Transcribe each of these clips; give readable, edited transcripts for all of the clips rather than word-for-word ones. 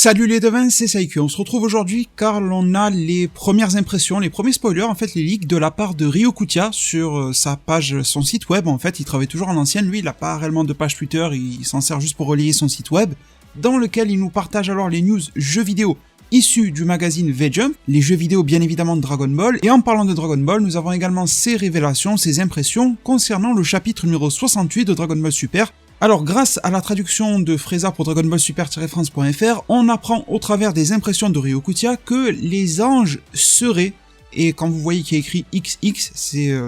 Salut les devins, c'est Saïku. On se retrouve aujourd'hui car l'on a les premières impressions, les premiers spoilers, en fait les leaks de la part de Ryokutia sur sa page, son site web. En fait, il travaille toujours en ancienne, lui il n'a pas réellement de page Twitter, il s'en sert juste pour relayer son site web, dans lequel il nous partage alors les news jeux vidéo issus du magazine V-Jump, les jeux vidéo bien évidemment de Dragon Ball, et en parlant de Dragon Ball, nous avons également ses révélations, ses impressions concernant le chapitre numéro 68 de Dragon Ball Super. Alors, grâce à la traduction de Freza pour Dragon Ball Super-France.fr, on apprend au travers des impressions de Ryokutia que les anges seraient, et quand vous voyez qu'il y a écrit XX,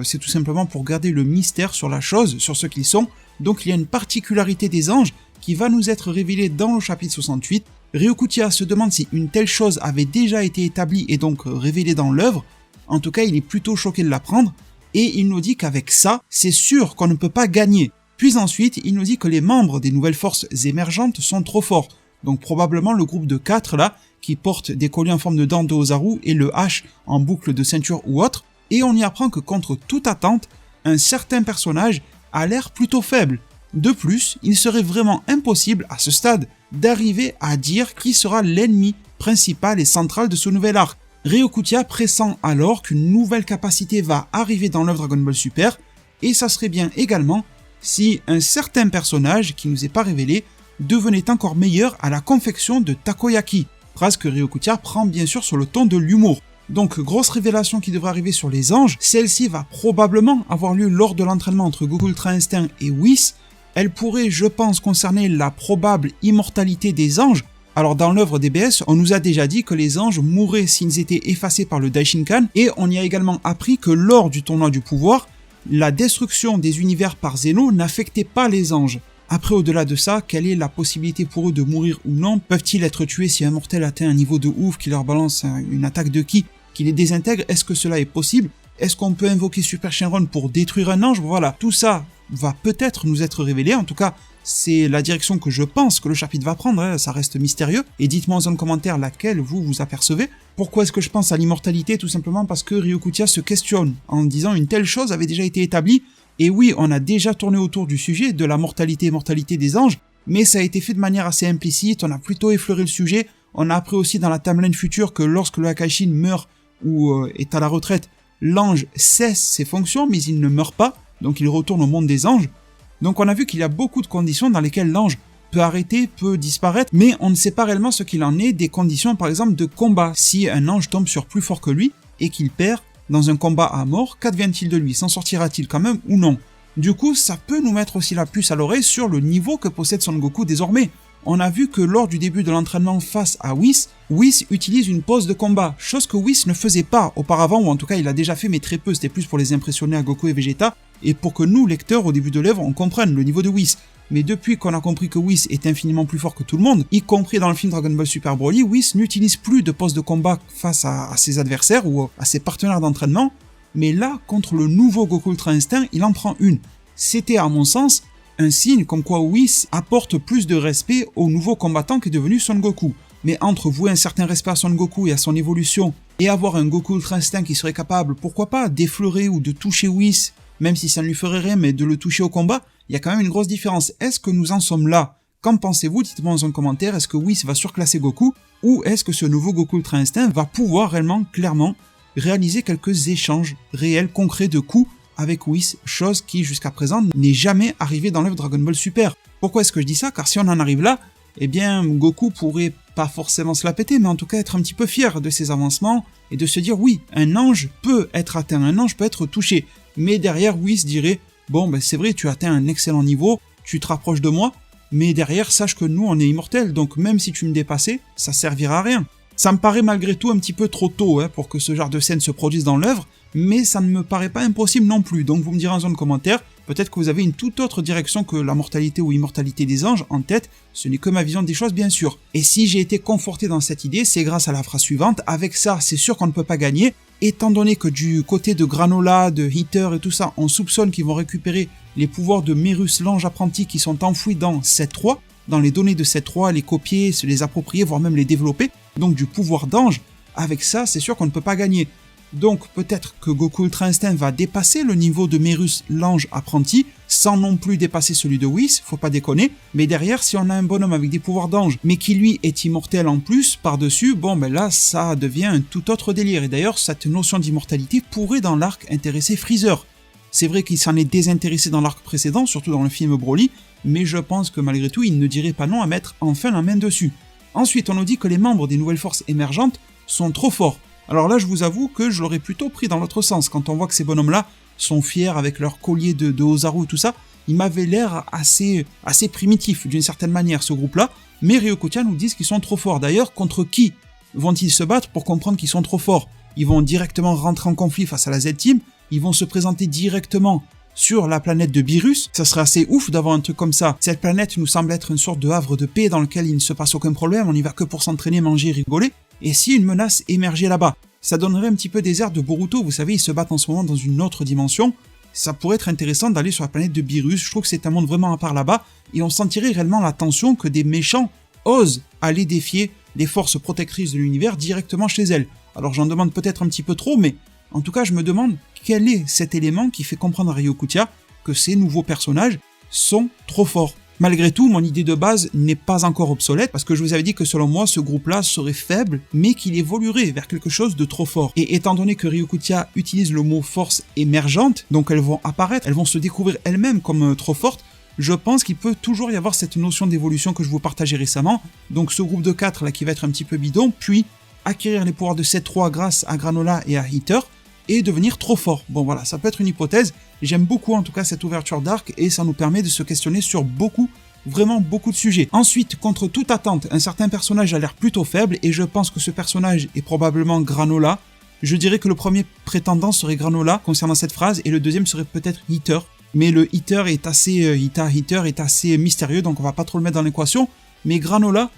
c'est tout simplement pour garder le mystère sur la chose, sur ce qu'ils sont. Donc il y a une particularité des anges qui va nous être révélée dans le chapitre 68. Ryokutia se demande si une telle chose avait déjà été établie et donc révélée dans l'œuvre. En tout cas, il est plutôt choqué de l'apprendre, et il nous dit qu'avec ça, c'est sûr qu'on ne peut pas gagner. Puis ensuite, il nous dit que les membres des nouvelles forces émergentes sont trop forts. Donc probablement le groupe de 4 là, qui portent des colliers en forme de dents de Ozaru et le H en boucle de ceinture ou autre. Et on y apprend que contre toute attente, un certain personnage a l'air plutôt faible. De plus, il serait vraiment impossible à ce stade d'arriver à dire qui sera l'ennemi principal et central de ce nouvel arc. Ryokutia pressent alors qu'une nouvelle capacité va arriver dans l'œuvre Dragon Ball Super, et ça serait bien également si un certain personnage, qui nous est pas révélé, devenait encore meilleur à la confection de takoyaki, phrase que Ryokutia prend bien sûr sur le ton de l'humour. Donc grosse révélation qui devrait arriver sur les anges, celle-ci va probablement avoir lieu lors de l'entraînement entre Goku Ultra Instinct et Whis. Elle pourrait, je pense, concerner la probable immortalité des anges. Alors dans l'œuvre DBS, on nous a déjà dit que les anges mourraient s'ils étaient effacés par le Daishinkan, et on y a également appris que lors du tournoi du pouvoir, la destruction des univers par Zeno n'affectait pas les anges. Après, au-delà de ça, quelle est la possibilité pour eux de mourir ou non? Peuvent-ils être tués si un mortel atteint un niveau de ouf qui leur balance une attaque de ki, qui les désintègre? Est-ce que cela est possible? Est-ce qu'on peut invoquer Super Shenron pour détruire un ange? Voilà, tout ça va peut-être nous être révélé, en tout cas, c'est la direction que je pense que le chapitre va prendre, ça reste mystérieux, et dites-moi en zone commentaire laquelle vous apercevez. Pourquoi est-ce que je pense à l'immortalité? Tout simplement parce que Ryokutia se questionne en disant une telle chose avait déjà été établie, et oui, on a déjà tourné autour du sujet de la mortalité et mortalité des anges, mais ça a été fait de manière assez implicite, on a plutôt effleuré le sujet, on a appris aussi dans la timeline future que lorsque le Akaishin meurt ou est à la retraite, l'ange cesse ses fonctions, mais il ne meurt pas, donc il retourne au monde des anges. Donc on a vu qu'il y a beaucoup de conditions dans lesquelles l'ange peut arrêter, peut disparaître, mais on ne sait pas réellement ce qu'il en est des conditions par exemple de combat. Si un ange tombe sur plus fort que lui et qu'il perd dans un combat à mort, qu'advient-il de lui? S'en sortira-t-il quand même ou non? Du coup, ça peut nous mettre aussi la puce à l'oreille sur le niveau que possède Son Goku désormais. On a vu que lors du début de l'entraînement face à Whis, Whis utilise une pause de combat, chose que Whis ne faisait pas auparavant, ou en tout cas il a déjà fait mais très peu, c'était plus pour les impressionner à Goku et Vegeta, et pour que nous, lecteurs, au début de l'œuvre, on comprenne le niveau de Whis. Mais depuis qu'on a compris que Whis est infiniment plus fort que tout le monde, y compris dans le film Dragon Ball Super Broly, Whis n'utilise plus de pause de combat face à ses adversaires ou à ses partenaires d'entraînement, mais là, contre le nouveau Goku Ultra Instinct, il en prend une. C'était, à mon sens, un signe comme quoi Whis apporte plus de respect au nouveau combattant qui est devenu Son Goku. Mais entre vouer un certain respect à Son Goku et à son évolution, et avoir un Goku Ultra Instinct qui serait capable, pourquoi pas, d'effleurer ou de toucher Whis, même si ça ne lui ferait rien, mais de le toucher au combat, il y a quand même une grosse différence. Est-ce que nous en sommes là? Qu'en pensez-vous? Dites-moi dans un commentaire, est-ce que Whis va surclasser Goku, ou est-ce que ce nouveau Goku Ultra Instinct va pouvoir réellement, clairement, réaliser quelques échanges réels, concrets de coups avec Whis, chose qui jusqu'à présent n'est jamais arrivée dans l'œuvre Dragon Ball Super. Pourquoi est-ce que je dis ça? Car si on en arrive là, eh bien Goku pourrait pas forcément se la péter, mais en tout cas être un petit peu fier de ses avancements, et de se dire oui, un ange peut être atteint, un ange peut être touché. Mais derrière, Whis dirait bon, ben c'est vrai, tu as atteint un excellent niveau, tu te rapproches de moi, mais derrière, sache que nous, on est immortels, donc même si tu me dépassais, ça servira à rien. Ça me paraît malgré tout un petit peu trop tôt pour que ce genre de scène se produise dans l'œuvre, mais ça ne me paraît pas impossible non plus, donc vous me direz en zone commentaire, peut-être que vous avez une toute autre direction que la mortalité ou immortalité des anges en tête, ce n'est que ma vision des choses bien sûr. Et si j'ai été conforté dans cette idée, c'est grâce à la phrase suivante, avec ça, c'est sûr qu'on ne peut pas gagner, étant donné que du côté de Granola, de Hitter et tout ça, on soupçonne qu'ils vont récupérer les pouvoirs de Merus, l'ange apprenti, qui sont enfouis dans 7.3, dans les données de 7.3, les copier, se les approprier, voire même les développer, donc du pouvoir d'ange, avec ça, c'est sûr qu'on ne peut pas gagner. Donc peut-être que Goku Ultra Instinct va dépasser le niveau de Merus l'ange apprenti, sans non plus dépasser celui de Whis, faut pas déconner. Mais derrière, si on a un bonhomme avec des pouvoirs d'ange, mais qui lui est immortel en plus, par-dessus, bon ben là, ça devient un tout autre délire. Et d'ailleurs, cette notion d'immortalité pourrait dans l'arc intéresser Freezer. C'est vrai qu'il s'en est désintéressé dans l'arc précédent, surtout dans le film Broly, mais je pense que malgré tout, il ne dirait pas non à mettre enfin la main dessus. Ensuite, on nous dit que les membres des nouvelles forces émergentes sont trop forts. Alors là, je vous avoue que je l'aurais plutôt pris dans l'autre sens. Quand on voit que ces bonhommes-là sont fiers avec leur collier de Ozaru et tout ça, ils m'avaient l'air assez primitifs d'une certaine manière, ce groupe-là. Mais Ryokutia nous disent qu'ils sont trop forts. D'ailleurs, contre qui vont-ils se battre pour comprendre qu'ils sont trop forts? Ils vont directement rentrer en conflit face à la Z-Team. Ils vont se présenter directement sur la planète de Beerus. Ça serait assez ouf d'avoir un truc comme ça. Cette planète nous semble être une sorte de havre de paix dans lequel il ne se passe aucun problème. On y va que pour s'entraîner, manger, rigoler. Et si une menace émergeait là-bas, ça donnerait un petit peu des airs de Boruto, vous savez, ils se battent en ce moment dans une autre dimension. Ça pourrait être intéressant d'aller sur la planète de Beerus, je trouve que c'est un monde vraiment à part là-bas, et on sentirait réellement la tension que des méchants osent aller défier les forces protectrices de l'univers directement chez elles. Alors j'en demande peut-être un petit peu trop, mais en tout cas je me demande quel est cet élément qui fait comprendre à Ryokutia que ces nouveaux personnages sont trop forts. Malgré tout, mon idée de base n'est pas encore obsolète parce que je vous avais dit que selon moi, ce groupe-là serait faible, mais qu'il évoluerait vers quelque chose de trop fort. Et étant donné que Ryokutia utilise le mot force émergente, donc elles vont apparaître, elles vont se découvrir elles-mêmes comme trop fortes, je pense qu'il peut toujours y avoir cette notion d'évolution que je vous partageais récemment. Donc ce groupe de 4 là qui va être un petit peu bidon, puis acquérir les pouvoirs de 7-3 grâce à Granola et à Heater, et devenir trop fort. Bon voilà, ça peut être une hypothèse. J'aime beaucoup en tout cas cette ouverture d'arc et ça nous permet de se questionner sur vraiment beaucoup de sujets. Ensuite, contre toute attente, un certain personnage a l'air plutôt faible et je pense que ce personnage est probablement Granola. Je dirais que le premier prétendant serait Granola concernant cette phrase et le deuxième serait peut-être Heater. Mais le Heater est assez mystérieux donc on va pas trop le mettre dans l'équation. Mais Granola,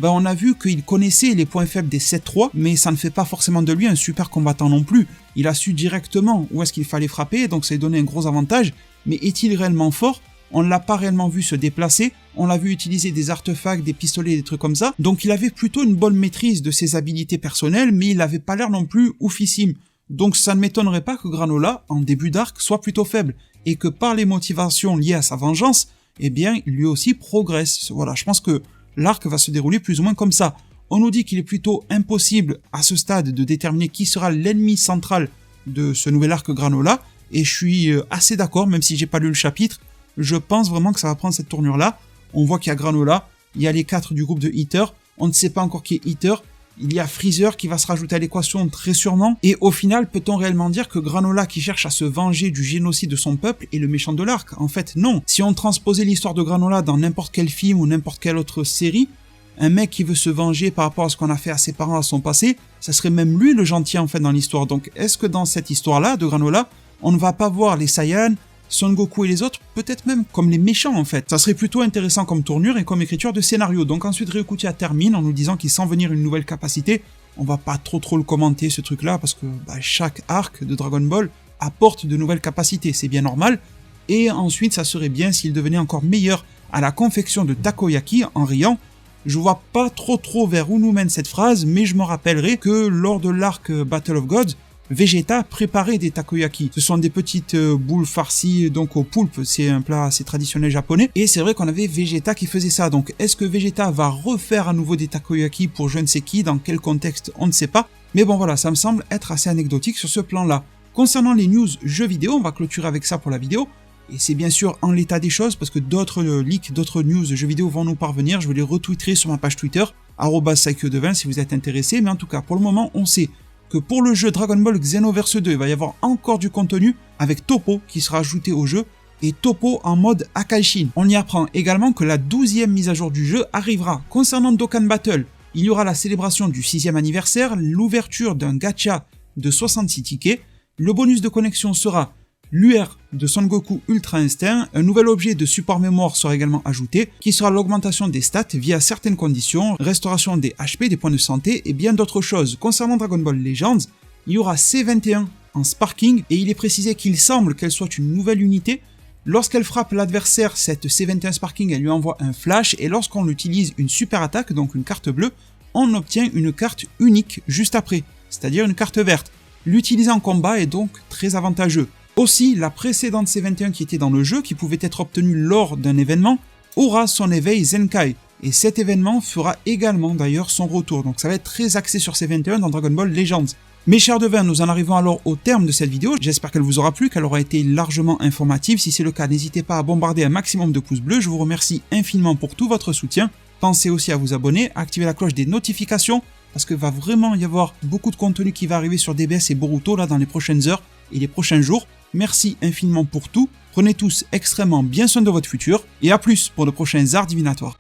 on a vu qu'il connaissait les points faibles des 7-3, mais ça ne fait pas forcément de lui un super combattant non plus. Il a su directement où est-ce qu'il fallait frapper, donc ça lui donnait un gros avantage. Mais est-il réellement fort ? On ne l'a pas réellement vu se déplacer, on l'a vu utiliser des artefacts, des pistolets, des trucs comme ça. Donc il avait plutôt une bonne maîtrise de ses habilités personnelles, mais il n'avait pas l'air non plus oufissime. Donc ça ne m'étonnerait pas que Granola, en début d'arc, soit plutôt faible, et que par les motivations liées à sa vengeance, eh bien, lui aussi progresse. Voilà, je pense que l'arc va se dérouler plus ou moins comme ça. On nous dit qu'il est plutôt impossible à ce stade de déterminer qui sera l'ennemi central de ce nouvel arc Granola, et je suis assez d'accord, même si j'ai pas lu le chapitre, je pense vraiment que ça va prendre cette tournure-là. On voit qu'il y a Granola, il y a les 4 du groupe de Heater, on ne sait pas encore qui est Heater, il y a Freezer qui va se rajouter à l'équation très sûrement, et au final, peut-on réellement dire que Granola qui cherche à se venger du génocide de son peuple est le méchant de l'arc? En fait, non. Si on transposait l'histoire de Granola dans n'importe quel film ou n'importe quelle autre série, un mec qui veut se venger par rapport à ce qu'on a fait à ses parents à son passé, ça serait même lui le gentil en fait dans l'histoire. Donc est-ce que dans cette histoire-là de Granola, on ne va pas voir les Saiyans, Son Goku et les autres, peut-être même comme les méchants en fait. Ça serait plutôt intéressant comme tournure et comme écriture de scénario. Donc ensuite Ryokutia termine en nous disant qu'il sent venir une nouvelle capacité. On va pas trop le commenter ce truc là parce que chaque arc de Dragon Ball apporte de nouvelles capacités, c'est bien normal. Et ensuite ça serait bien s'il devenait encore meilleur à la confection de takoyaki en riant. Je vois pas trop vers où nous mène cette phrase, mais je me rappellerai que lors de l'arc Battle of Gods, Vegeta préparait des takoyaki. Ce sont des petites boules farcies donc au poulpe, c'est un plat assez traditionnel japonais. Et c'est vrai qu'on avait Vegeta qui faisait ça. Donc est-ce que Vegeta va refaire à nouveau des takoyaki pour je ne sais qui, dans quel contexte, on ne sait pas. Mais bon voilà, ça me semble être assez anecdotique sur ce plan-là. Concernant les news jeux vidéo, on va clôturer avec ça pour la vidéo. Et c'est bien sûr en l'état des choses parce que d'autres leaks, d'autres news jeux vidéo vont nous parvenir. Je vais les retweeter sur ma page Twitter, @saikyo20 si vous êtes intéressé. Mais en tout cas, pour le moment, on sait que pour le jeu Dragon Ball Xenoverse 2, il va y avoir encore du contenu avec Toppo qui sera ajouté au jeu et Toppo en mode Akaishin. On y apprend également que la 12e mise à jour du jeu arrivera. Concernant Dokkan Battle, il y aura la célébration du 6e anniversaire, l'ouverture d'un gacha de 66 tickets, le bonus de connexion sera l'UR de Son Goku Ultra Instinct, un nouvel objet de support mémoire sera également ajouté, qui sera l'augmentation des stats via certaines conditions, restauration des HP, des points de santé et bien d'autres choses. Concernant Dragon Ball Legends, il y aura C21 en Sparking et il est précisé qu'il semble qu'elle soit une nouvelle unité. Lorsqu'elle frappe l'adversaire, cette C21 Sparking, elle lui envoie un flash et lorsqu'on utilise une super attaque, donc une carte bleue, on obtient une carte unique juste après, c'est-à-dire une carte verte. L'utiliser en combat est donc très avantageux. Aussi, la précédente C21 qui était dans le jeu, qui pouvait être obtenue lors d'un événement, aura son éveil Zenkai. Et cet événement fera également d'ailleurs son retour, donc ça va être très axé sur C21 dans Dragon Ball Legends. Mes chers devins, nous en arrivons alors au terme de cette vidéo, j'espère qu'elle vous aura plu, qu'elle aura été largement informative. Si c'est le cas, n'hésitez pas à bombarder un maximum de pouces bleus, je vous remercie infiniment pour tout votre soutien. Pensez aussi à vous abonner, à activer la cloche des notifications, parce qu'il va vraiment y avoir beaucoup de contenu qui va arriver sur DBS et Boruto là dans les prochaines heures et les prochains jours. Merci infiniment pour tout, prenez tous extrêmement bien soin de votre futur, et à plus pour de prochains arts divinatoires.